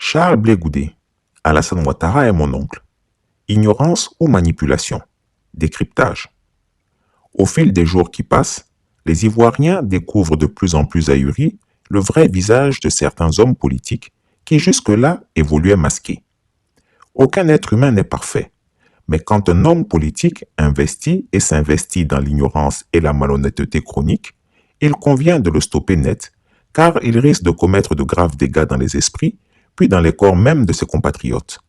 Charles Blé Goudé, Alassane Ouattara est mon oncle. Ignorance ou manipulation? Décryptage. Au fil des jours qui passent, les Ivoiriens découvrent de plus en plus ahuris le vrai visage de certains hommes politiques qui jusque-là évoluaient masqués. Aucun être humain n'est parfait, mais quand un homme politique investit et s'investit dans l'ignorance et la malhonnêteté chronique, il convient de le stopper net, car il risque de commettre de graves dégâts dans les esprits, puis dans les corps même de ses compatriotes.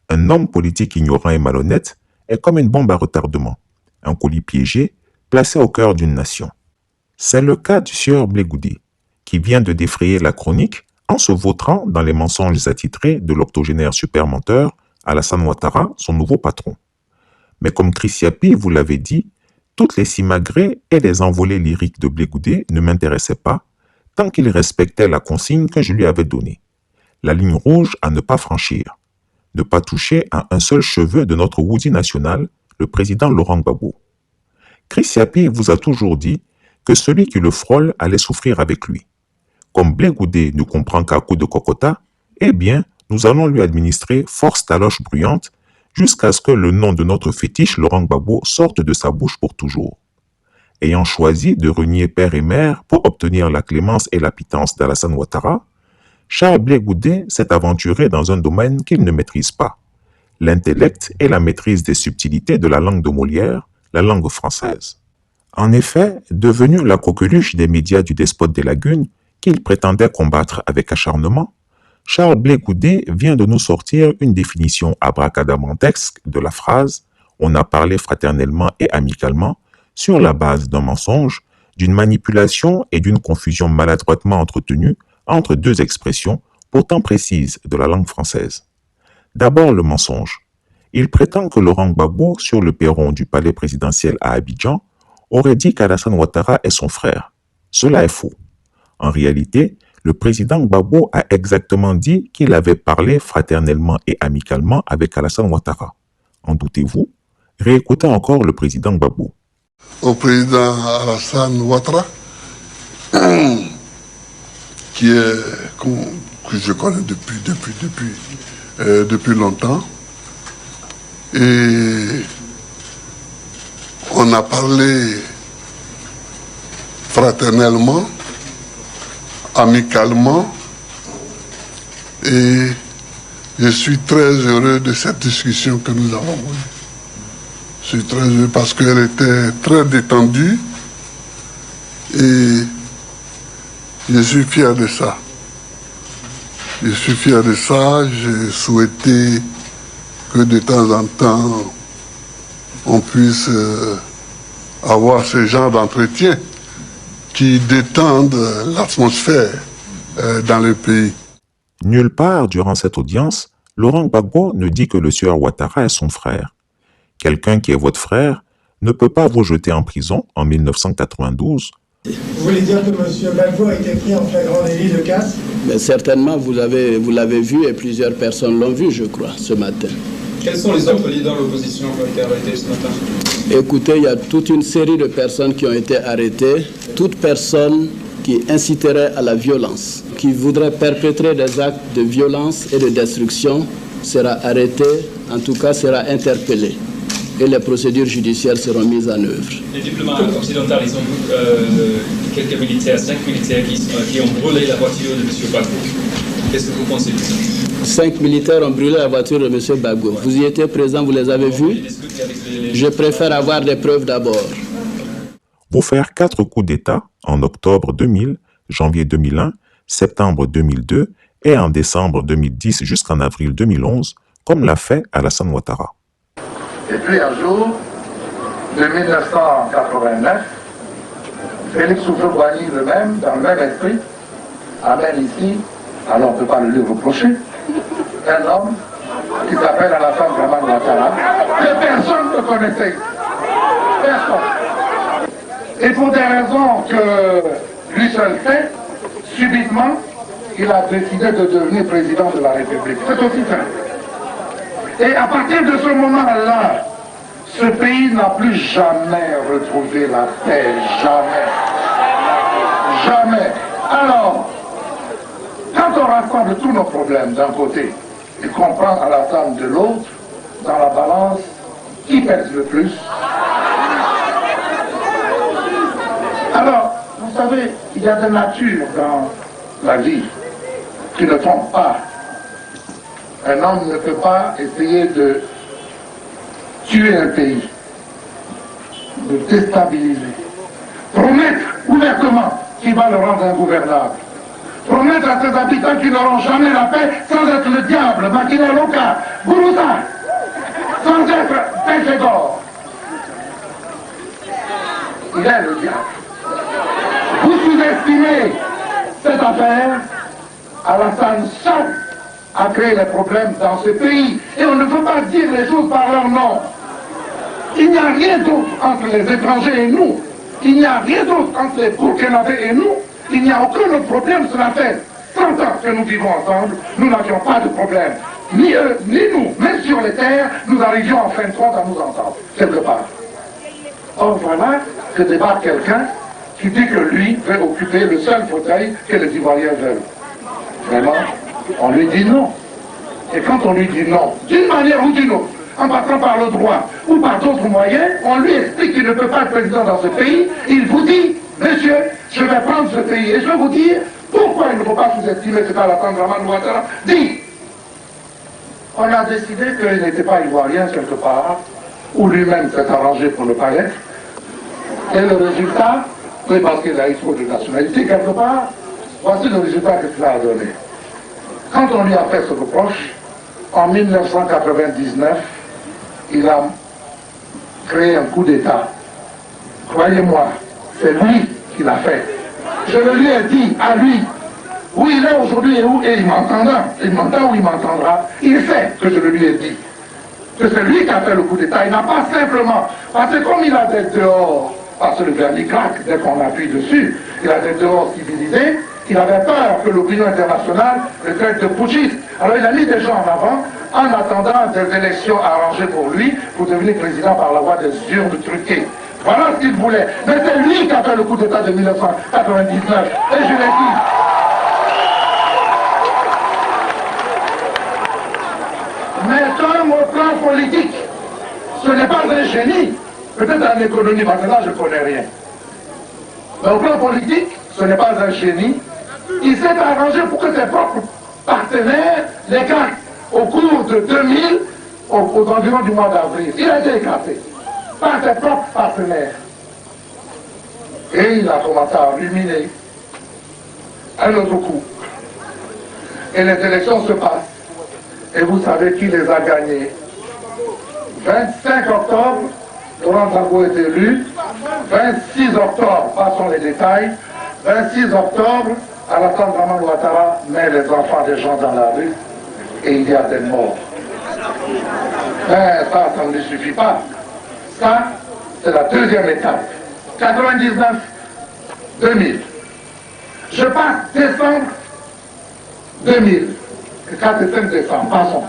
Un homme politique ignorant et malhonnête est comme une bombe à retardement, un colis piégé placé au cœur d'une nation. C'est le cas du sieur Blé Goudé, qui vient de défrayer la chronique en se vautrant dans les mensonges attitrés de l'octogénaire super menteur Alassane Ouattara, son nouveau patron. Mais comme Chris Yapi vous l'avait dit, toutes les simagrées et les envolées lyriques de Blé Goudé ne m'intéressaient pas tant qu'il respectait la consigne que je lui avais donnée. La ligne rouge à ne pas franchir. Ne pas toucher à un seul cheveu de notre Woody national, le président Laurent Gbagbo. Chris Yapi vous a toujours dit que celui qui le frôle allait souffrir avec lui. Comme Blé Goudé ne comprend qu'à coup de cocota, eh bien, nous allons lui administrer force taloche bruyante jusqu'à ce que le nom de notre fétiche Laurent Gbagbo sorte de sa bouche pour toujours. Ayant choisi de renier père et mère pour obtenir la clémence et la pitance d'Alassane Ouattara, Charles Blé Goudé s'est aventuré dans un domaine qu'il ne maîtrise pas, l'intellect et la maîtrise des subtilités de la langue de Molière, la langue française. En effet, devenu la coqueluche des médias du despote des lagunes, qu'il prétendait combattre avec acharnement, Charles Blé Goudé vient de nous sortir une définition abracadabrantesque de la phrase « on a parlé fraternellement et amicalement » sur la base d'un mensonge, d'une manipulation et d'une confusion maladroitement entretenue entre deux expressions pourtant précises de la langue française. D'abord le mensonge. Il prétend que Laurent Gbagbo, sur le perron du palais présidentiel à Abidjan, aurait dit qu'Alassane Ouattara est son frère. Cela est faux. En réalité, le président Gbagbo a exactement dit qu'il avait parlé fraternellement et amicalement avec Alassane Ouattara. En doutez-vous? Réécoutez encore le président Gbagbo. Au président Alassane Ouattara, que je connais depuis longtemps, et on a parlé fraternellement, amicalement, et je suis très heureux de cette discussion que nous avons eue. Je suis très heureux parce qu'elle était très détendue et je suis fier de ça. Je suis fier de ça. J'ai souhaité que de temps en temps, on puisse avoir ce genre d'entretien qui détendent l'atmosphère dans le pays. Nulle part durant cette audience, Laurent Gbagbo ne dit que le sieur Ouattara est son frère. Quelqu'un qui est votre frère ne peut pas vous jeter en prison en 1992. Vous voulez dire que M. Gbagbo a été pris en flagrant délit de casse? Mais certainement, vous l'avez vu et plusieurs personnes l'ont vu, je crois, ce matin. Quels sont les autres leaders de l'opposition qui ont été arrêtés ce matin? Écoutez, il y a toute une série de personnes qui ont été arrêtées. Toute personne qui inciterait à la violence, qui voudrait perpétrer des actes de violence et de destruction, sera arrêtée, en tout cas sera interpellée. Et les procédures judiciaires seront mises en œuvre. Les diplomates occidentaux, ils ont quelques militaires, 5 militaires qui ont brûlé la voiture de M. Gbagbo. Qu'est-ce que vous pensez de ça? 5 militaires ont brûlé la voiture de M. Gbagbo. Vous y étiez présents, vous les avez vus? Je préfère avoir des preuves d'abord. Pour faire 4 coups d'État en octobre 2000, janvier 2001, septembre 2002 et en décembre 2010 jusqu'en avril 2011, comme l'a fait Alassane Ouattara. Et puis un jour, de 1989, Félix Houphouët-Boigny lui-même, dans le même esprit, amène ici, alors on ne peut pas le lui reprocher, un homme qui s'appelle Alassane Ouattara, que personne ne connaissait. Personne. Et pour des raisons que lui seul fait, subitement, il a décidé de devenir président de la République. C'est aussi simple. Et à partir de ce moment-là, ce pays n'a plus jamais retrouvé la paix. Jamais. Jamais. Alors, quand on rassemble tous nos problèmes d'un côté et qu'on prend Alassane de l'autre, dans la balance, qui pèse le plus? Alors, vous savez, il y a des natures dans la vie qui ne trompent pas. Un homme ne peut pas essayer de tuer un pays, de déstabiliser, promettre ouvertement qu'il va le rendre ingouvernable, promettre à ses habitants qu'ils n'auront jamais la paix sans être le diable, Makina Loka, Gourouza, sans être Péchegor. Il est le diable. Vous sous-estimez cette affaire. Alassane seul a créé les problèmes dans ce pays. Et on ne peut pas dire les choses par leur nom. Il n'y a rien d'autre entre les étrangers et nous. Il n'y a rien d'autre entre les Burkinabés et nous. Il n'y a aucun autre problème. Cela fait 30 ans que nous vivons ensemble. Nous n'avions pas de problème. Ni eux, ni nous. Même sur les terres, nous arrivions en fin de compte à nous entendre. Quelque part. Or voilà que débarque quelqu'un qui dit que lui veut occuper le seul fauteuil que les Ivoiriens veulent. Vraiment, on lui dit non. Et quand on lui dit non, d'une manière ou d'une autre, en passant par le droit ou par d'autres moyens, on lui explique qu'il ne peut pas être président dans ce pays, il vous dit, monsieur, je vais prendre ce pays. Et je vais vous dire pourquoi il ne faut pas sous-estimer ce qu'Alassane Dramane Ouattara dit. On a décidé qu'il n'était pas ivoirien quelque part, ou lui-même s'est arrangé pour ne pas être. Et le résultat, oui, parce qu'il a eu trop de nationalité quelque part, voici le résultat que cela a donné. Quand on lui a fait ce reproche, en 1999, il a créé un coup d'État. Croyez-moi, c'est lui qui l'a fait. Je le lui ai dit à lui, où il est aujourd'hui et il m'entendra. Il m'entend ou il m'entendra. Il sait que je le lui ai dit. Que c'est lui qui a fait le coup d'État. Il n'a pas simplement, parce que comme il a des dehors, parce que le vernis craque dès qu'on appuie dessus, il a des dehors civilisés, il avait peur que l'opinion internationale le traite de putschiste. Alors il a mis des gens en avant en attendant des élections arrangées pour lui pour devenir président par la voie des urnes truquées. Voilà ce qu'il voulait. Mais c'est lui qui a fait le coup d'État de 1999. Et je l'ai dit. Mais comme au plan politique, ce n'est pas un génie. Peut-être en économie, parce que là je ne connais rien. Mais au plan politique, ce n'est pas un génie. Il s'est arrangé pour que ses propres partenaires l'écartent au cours de 2000, aux environs du mois d'avril. Il a été écarté par ses propres partenaires. Et il a commencé à ruminer un autre coup. Et les élections se passent. Et vous savez qui les a gagnés. 25 octobre, Laurent Gbagbo est élu. 26 octobre, passons les détails. 26 octobre, Alassane Dramane Ouattara met les enfants des gens dans la rue et il y a des morts. Mais ça ne lui suffit pas. Ça, c'est la deuxième étape. 99, 2000. Je passe décembre 2000. 4 et 5 décembre, passons.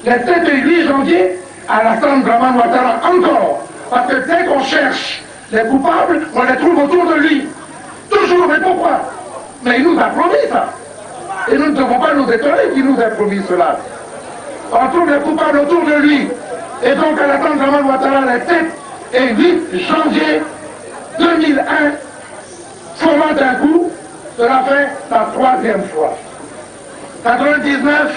Les 7 et 8 janvier, Alassane Dramane Ouattara encore. Parce que dès qu'on cherche les coupables, on les trouve autour de lui. Toujours, mais pourquoi? Mais il nous a promis ça. Et nous ne devons pas nous étonner qu'il nous ait promis cela. On trouve les coupables autour de lui. Et donc Alassane Dramane Ouattara, les 7 et 8 janvier 2001, formant un coup, cela fait la 3e fois. 99,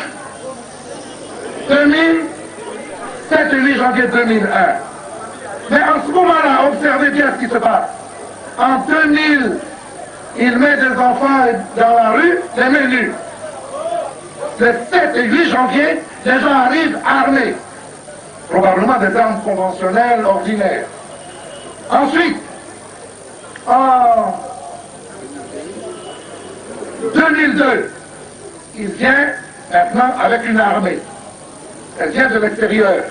2000, 7 et 8 janvier 2001. Mais en ce moment-là, observez bien ce qui se passe. En 2000, il met des enfants dans la rue, les mains nues. Le 7 et 8 janvier, les gens arrivent armés. Probablement des armes conventionnelles ordinaires. Ensuite, en 2002, il vient maintenant avec une armée. Elle vient de l'extérieur.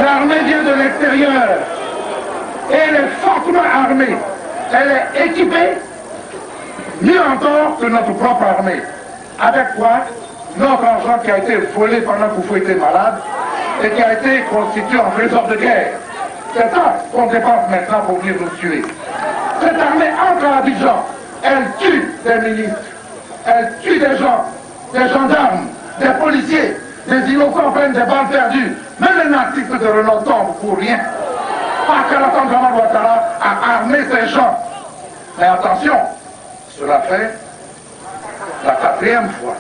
L'armée vient de l'extérieur. Et elle est fortement armée. Elle est équipée, mieux encore que notre propre armée. Avec quoi? Notre argent qui a été volé pendant que vous était malade et qui a été constitué en trésor de guerre. C'est ça qu'on dépense maintenant pour venir nous tuer. Cette armée entre à Abidjan, elle tue des ministres, elle tue des gens, des gendarmes, des policiers, des innocents prennent des balles perdues. Même un artiste de renom tombe pour rien. Parce qu'Alassane Dramane Ouattara a armé ces gens. Mais attention, cela fait la 4e fois.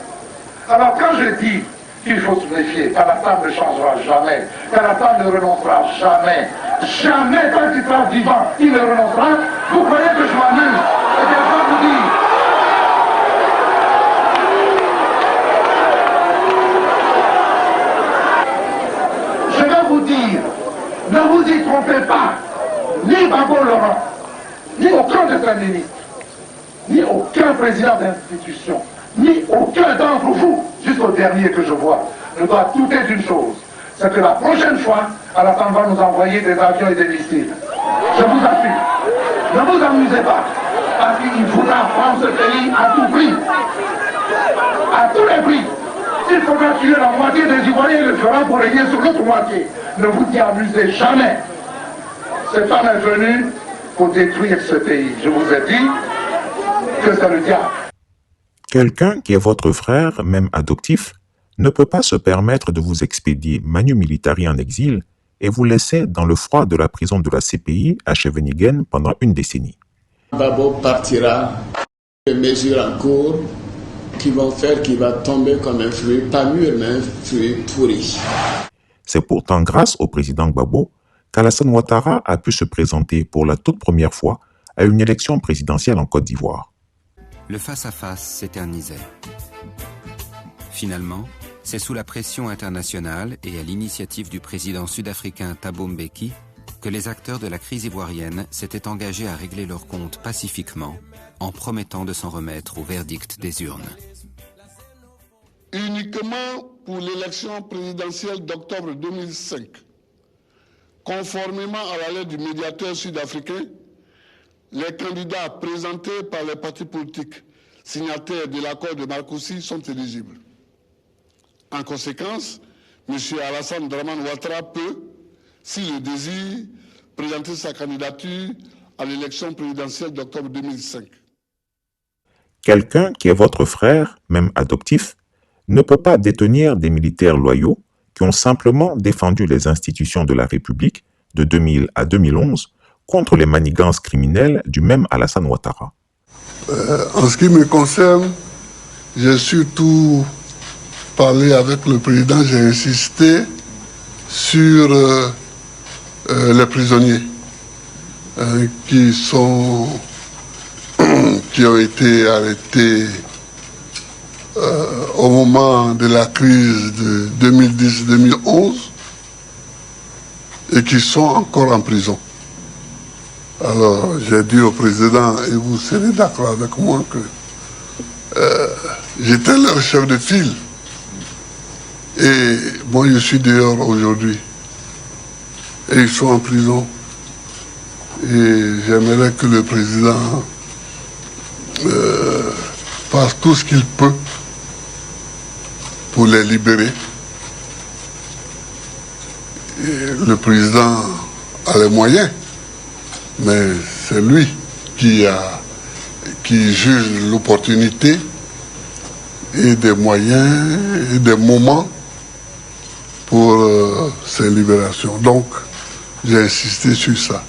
Alors quand je dis qu'il faut se méfier, qu'Alassane ne changera jamais, qu'Alassane ne renoncera jamais, jamais tant qu'il sera vivant, il ne renoncera, vous croyez que je m'amuse? Eh bien, je vais vous dire. Je vais vous dire, ne vous y trompez pas, ni Babo Laurent, ni aucun de ses ministres, ni aucun président d'institution, ni aucun d'entre vous, jusqu'au dernier que je vois, ne doit douter d'une chose, c'est que la prochaine fois, Alassane va nous envoyer des avions et des missiles. Je vous assure, ne vous amusez pas, parce qu'il voudra prendre ce pays à tout prix, à tous les prix. S'il faudra tuer la moitié des Ivoiriens, il le fera pour régner sur l'autre moitié. Ne vous y amusez jamais. Cet homme est venu pour détruire ce pays. Je vous ai dit que c'est le diable. Quelqu'un qui est votre frère, même adoptif, ne peut pas se permettre de vous expédier manu militari en exil et vous laisser dans le froid de la prison de la CPI à Scheveningen pendant une décennie. Babo partira, des mesures en cours qui vont faire qu'il va tomber comme un fruit, pas mûr, mais un fruit pourri. C'est pourtant grâce au président Gbagbo qu'Alassane Ouattara a pu se présenter pour la toute première fois à une élection présidentielle en Côte d'Ivoire. Le face-à-face s'éternisait. Finalement, c'est sous la pression internationale et à l'initiative du président sud-africain Thabo Mbeki que les acteurs de la crise ivoirienne s'étaient engagés à régler leurs comptes pacifiquement en promettant de s'en remettre au verdict des urnes. Uniquement pour l'élection présidentielle d'octobre 2005, conformément à la lettre du médiateur sud-africain, les candidats présentés par les partis politiques signataires de l'accord de Marcoussis sont éligibles. En conséquence, M. Alassane Dramane Ouattara peut, s'il le désire, présenter sa candidature à l'élection présidentielle d'octobre 2005. Quelqu'un qui est votre frère, même adoptif, ne peut pas détenir des militaires loyaux qui ont simplement défendu les institutions de la République de 2000 à 2011 contre les manigances criminelles du même Alassane Ouattara. En ce qui me concerne, j'ai surtout parlé avec le président, j'ai insisté sur les prisonniers qui ont été arrêtés au moment de la crise de 2010-2011 et qui sont encore en prison. Alors j'ai dit au président, et vous serez d'accord avec moi, que j'étais leur chef de file. Et moi je suis dehors aujourd'hui. Et ils sont en prison. Et j'aimerais que le président fasse tout ce qu'il peut pour les libérer. Et le président a les moyens, mais c'est lui qui juge l'opportunité et des moyens et des moments pour ces libérations. Donc, j'ai insisté sur ça.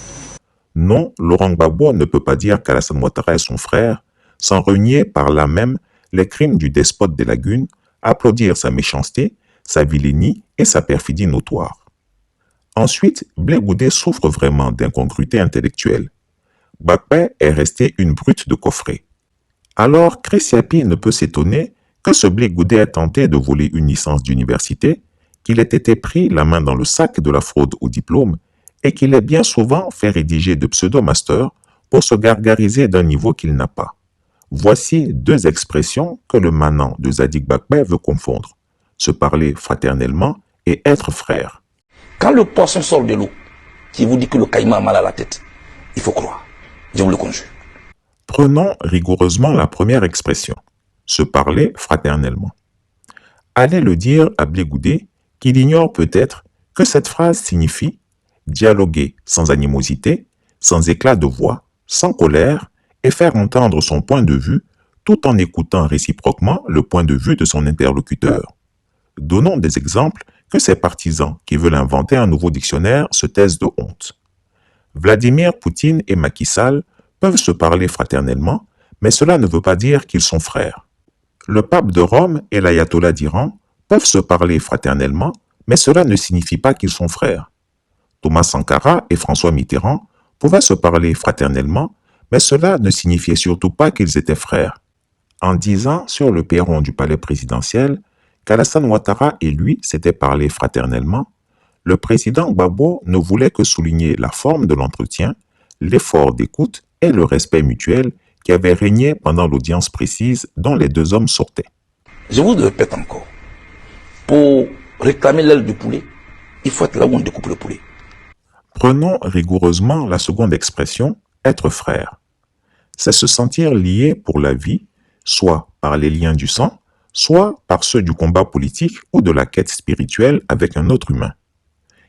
Non, Laurent Gbagbo ne peut pas dire qu'Alassane Ouattara est son frère, sans renier par là même les crimes du despote des lagunes, applaudir sa méchanceté, sa vilainie et sa perfidie notoire. Ensuite, Blé Goudé souffre vraiment d'incongruité intellectuelle. Gbagbo est resté une brute de coffret. Alors, Créciapi ne peut s'étonner que ce Blé Goudé ait tenté de voler une licence d'université, qu'il ait été pris la main dans le sac de la fraude au diplôme et qu'il ait bien souvent fait rédiger de pseudo-masters pour se gargariser d'un niveau qu'il n'a pas. Voici deux expressions que le manant de Zadig Gbagbo veut confondre: se parler fraternellement et être frère. Quand le poisson sort de l'eau, qui vous dit que le caïman a mal à la tête, il faut croire. Je vous le conjure. Prenons rigoureusement la première expression, se parler fraternellement. Allez le dire à Blé Goudé, qu'il ignore peut-être que cette phrase signifie dialoguer sans animosité, sans éclat de voix, sans colère, et faire entendre son point de vue tout en écoutant réciproquement le point de vue de son interlocuteur. Donnons des exemples que ces partisans qui veulent inventer un nouveau dictionnaire se taisent de honte. Vladimir Poutine et Macky Sall peuvent se parler fraternellement, mais cela ne veut pas dire qu'ils sont frères. Le pape de Rome et l'ayatollah d'Iran peuvent se parler fraternellement, mais cela ne signifie pas qu'ils sont frères. Thomas Sankara et François Mitterrand pouvaient se parler fraternellement, mais cela ne signifiait surtout pas qu'ils étaient frères. En disant sur le perron du palais présidentiel qu'Alassane Ouattara et lui s'étaient parlé fraternellement, le président Gbagbo ne voulait que souligner la forme de l'entretien, l'effort d'écoute et le respect mutuel qui avait régné pendant l'audience précise dont les deux hommes sortaient. Je vous le répète encore, pour réclamer l'aile du poulet, il faut être là où on découpe le poulet. Prenons rigoureusement la seconde expression, être frère. C'est se sentir lié pour la vie, soit par les liens du sang, soit par ceux du combat politique ou de la quête spirituelle avec un autre humain.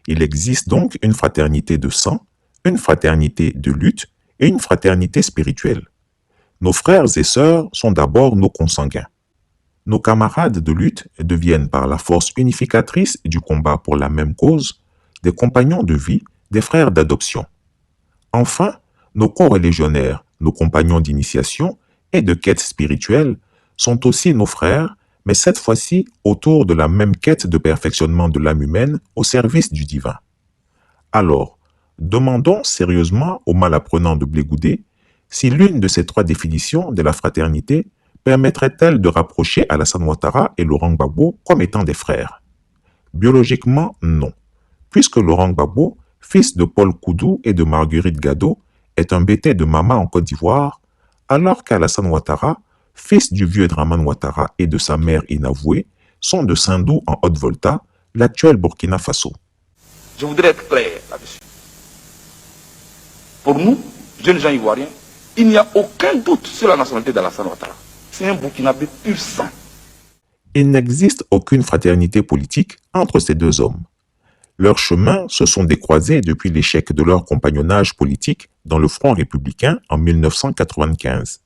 Il existe donc une fraternité de sang, une fraternité de lutte et une fraternité spirituelle. Nos frères et sœurs sont d'abord nos consanguins. Nos camarades de lutte deviennent par la force unificatrice du combat pour la même cause des compagnons de vie, des frères d'adoption. Enfin, nos coreligionnaires, nos compagnons d'initiation et de quête spirituelle sont aussi nos frères, mais cette fois-ci autour de la même quête de perfectionnement de l'âme humaine au service du divin. Alors, demandons sérieusement aux malapprenants de Blé Goudé si l'une de ces trois définitions de la fraternité permettrait-elle de rapprocher Alassane Ouattara et Laurent Gbagbo comme étant des frères? Biologiquement, non, puisque Laurent Gbagbo, fils de Paul Koudou et de Marguerite Gado, est un bété de Mama en Côte d'Ivoire, alors qu'Alassane Ouattara, fils du vieux Dramane Ouattara et de sa mère inavouée, sont de Sindou en Haute-Volta, l'actuel Burkina Faso. Je voudrais être clair là-dessus. Pour nous, jeunes gens ivoiriens, il n'y a aucun doute sur la nationalité d'Alassane Ouattara. C'est un Burkinabé pur sang. Il n'existe aucune fraternité politique entre ces deux hommes. Leurs chemins se sont décroisés depuis l'échec de leur compagnonnage politique dans le Front républicain en 1995.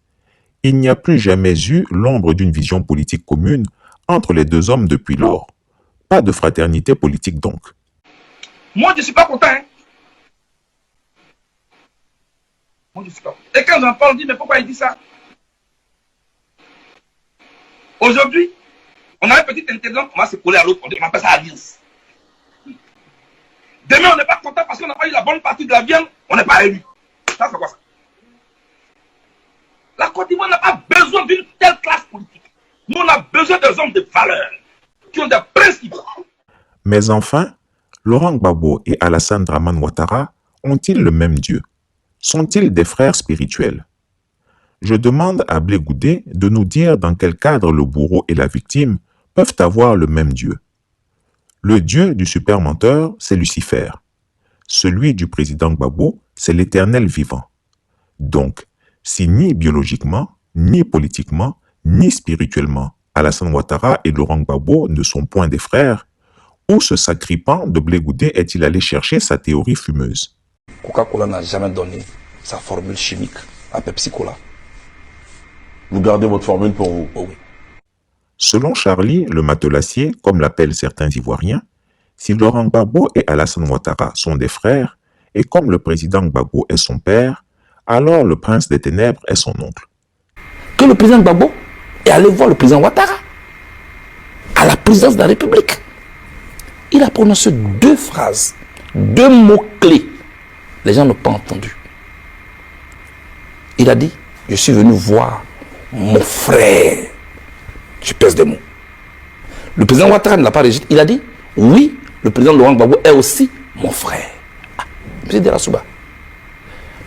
Il n'y a plus jamais eu l'ombre d'une vision politique commune entre les deux hommes depuis lors. Pas de fraternité politique donc. Moi, je ne suis pas content. Hein? Moi, je suis pas content. Et quand j'en parle, on dit, mais pourquoi il dit ça? Aujourd'hui, on a un petit intelligent, on va se coller à l'autre, on appelle ça alliance. Demain, on n'est pas content parce qu'on n'a pas eu la bonne partie de la viande, on n'est pas élu. Ça, c'est quoi ça? La Côte d'Ivoire n'a pas besoin d'une telle classe politique. Nous, on a besoin des hommes de valeur, qui ont des principes. Mais enfin, Laurent Gbagbo et Alassane Dramane Ouattara ont-ils le même Dieu? Sont-ils des frères spirituels? Je demande à Blé Goudé de nous dire dans quel cadre le bourreau et la victime peuvent avoir le même Dieu. Le Dieu du super menteur, c'est Lucifer. Celui du président Gbagbo, c'est l'éternel vivant. Donc, si ni biologiquement, ni politiquement, ni spirituellement, Alassane Ouattara et Laurent Gbagbo ne sont point des frères, où ce sacripant de Blé Goudé est-il allé chercher sa théorie fumeuse? Coca-Cola n'a jamais donné sa formule chimique à Pepsi-Cola. Vous gardez votre formule pour vous? Oh oui. Selon Charlie, le matelassier, comme l'appellent certains Ivoiriens, si Laurent Gbagbo et Alassane Ouattara sont des frères, et comme le président Gbagbo est son père, alors le prince des ténèbres est son oncle. Que le président Gbagbo est allé voir le président Ouattara à la présidence de la République. Il a prononcé deux phrases, deux mots-clés. Les gens n'ont pas entendu. Il a dit, je suis venu voir mon frère. Je pèse des mots. Le président Ouattara ne l'a pas rejeté. Il a dit, oui, le président Laurent Gbagbo est aussi mon frère. Ah, M. Derasouba,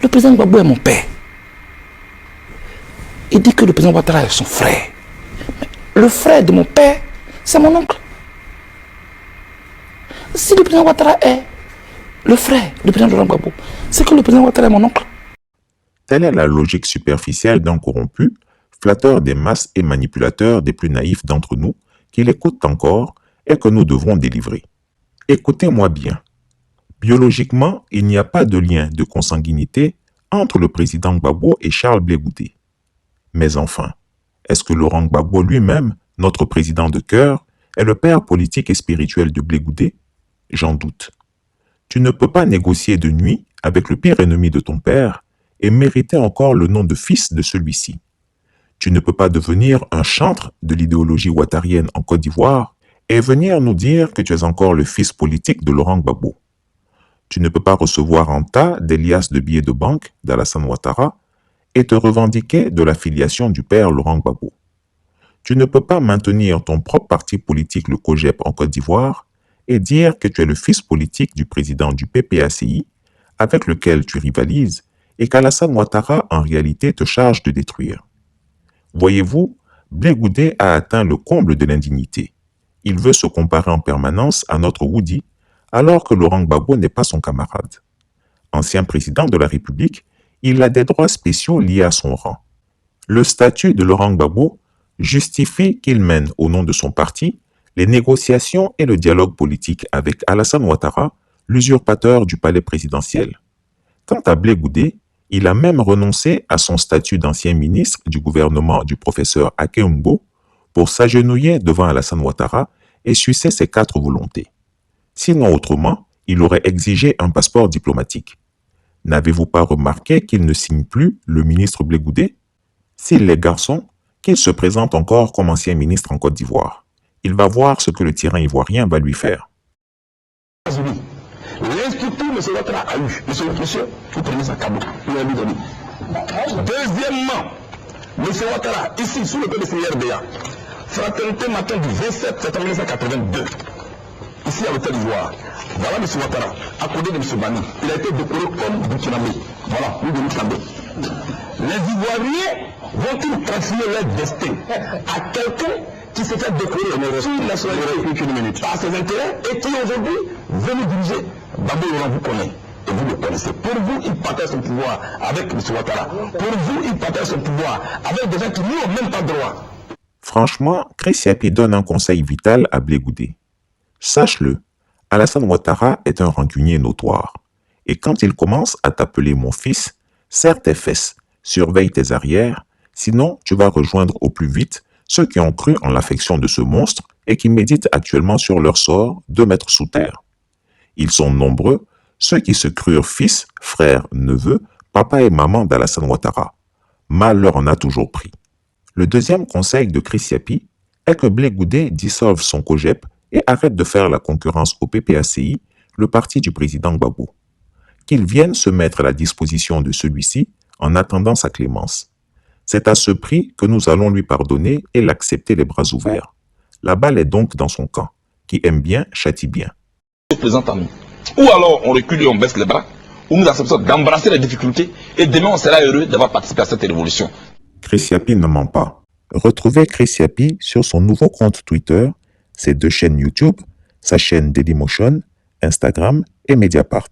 le président Gbagbo est mon père. Il dit que le président Ouattara est son frère. Mais le frère de mon père, c'est mon oncle. Si le président Ouattara est le frère du président Laurent Gbagbo, c'est que le président Ouattara est mon oncle. Telle est la logique superficielle d'un corrompu, flatteur des masses et manipulateur des plus naïfs d'entre nous, qui l'écoutent encore et que nous devrons délivrer. Écoutez-moi bien. Biologiquement, il n'y a pas de lien de consanguinité entre le président Gbagbo et Charles Blé Goudé. Mais enfin, est-ce que Laurent Gbagbo lui-même, notre président de cœur, est le père politique et spirituel de Blé Goudé? J'en doute. Tu ne peux pas négocier de nuit avec le pire ennemi de ton père et mériter encore le nom de fils de celui-ci. Tu ne peux pas devenir un chantre de l'idéologie ouattarienne en Côte d'Ivoire et venir nous dire que tu es encore le fils politique de Laurent Gbagbo. Tu ne peux pas recevoir en tas des liasses de billets de banque d'Alassane Ouattara et te revendiquer de l'affiliation du père Laurent Gbagbo. Tu ne peux pas maintenir ton propre parti politique, le COGEP, en Côte d'Ivoire et dire que tu es le fils politique du président du PPACI avec lequel tu rivalises et qu'Alassane Ouattara en réalité te charge de détruire. Voyez-vous, Blé Goudé a atteint le comble de l'indignité. Il veut se comparer en permanence à notre Woody, alors que Laurent Gbagbo n'est pas son camarade. Ancien président de la République, il a des droits spéciaux liés à son rang. Le statut de Laurent Gbagbo justifie qu'il mène, au nom de son parti, les négociations et le dialogue politique avec Alassane Ouattara, l'usurpateur du palais présidentiel. Quant à Blé Goudé, il a même renoncé à son statut d'ancien ministre du gouvernement du professeur Akeumbo pour s'agenouiller devant Alassane Ouattara et sucer ses 4 volontés. Sinon autrement, il aurait exigé un passeport diplomatique. N'avez-vous pas remarqué qu'il ne signe plus le ministre Blé Goudé? S'il est garçon, qu'il se présente encore comme ancien ministre en Côte d'Ivoire. Il va voir ce que le tyran ivoirien va lui faire. L'instructeur, M. Ouattara a eu, monsieur, vous prenez sa cadeau, il a lui donné. Deuxièmement, M. Ouattara, ici, sous le code de CRDA, fraternité matin du 27 septembre 1982, ici à l'hôtel d'Ivoire. Voilà M. Ouattara, à côté de M. Bani. Il a été décoré comme Burkinabé. Voilà, lui de Burkinabé. Les Ivoiriens vont-ils transformer leur destin à quelqu'un qui s'est fait décorer sous la nationalité par ses intérêts et qui aujourd'hui veut nous diriger? Babo Laurent vous connaît et vous le connaissez. Pour vous, il partage son pouvoir avec M. Ouattara. Pour vous, il partage son pouvoir avec des gens qui n'ont même pas droit. Franchement, Chris Yapi donne un conseil vital à Blé Goudé. Sache-le, Alassane Ouattara est un rancunier notoire. Et quand il commence à t'appeler mon fils, serre tes fesses, surveille tes arrières, sinon tu vas rejoindre au plus vite ceux qui ont cru en l'affection de ce monstre et qui méditent actuellement sur leur sort de mettre sous terre. Ils sont nombreux, ceux qui se crurent fils, frères, neveux, papa et maman d'Alassane Ouattara. Mal leur en a toujours pris. Le deuxième conseil de Chris Yapi est que Blé Goudé dissolve son COGEP et arrête de faire la concurrence au PPACI, le parti du président Gbagbo. Qu'il vienne se mettre à la disposition de celui-ci en attendant sa clémence. C'est à ce prix que nous allons lui pardonner et l'accepter les bras ouverts. La balle est donc dans son camp. Qui aime bien, châtie bien. Présente à nous. Ou alors on recule et on baisse les bras, ou nous acceptons d'embrasser les difficultés et demain on sera heureux d'avoir participé à cette révolution. Chris Yapi ne ment pas. Retrouvez Chris Yapi sur son nouveau compte Twitter, ses 2 chaînes YouTube, sa chaîne Dailymotion, Instagram et Mediapart.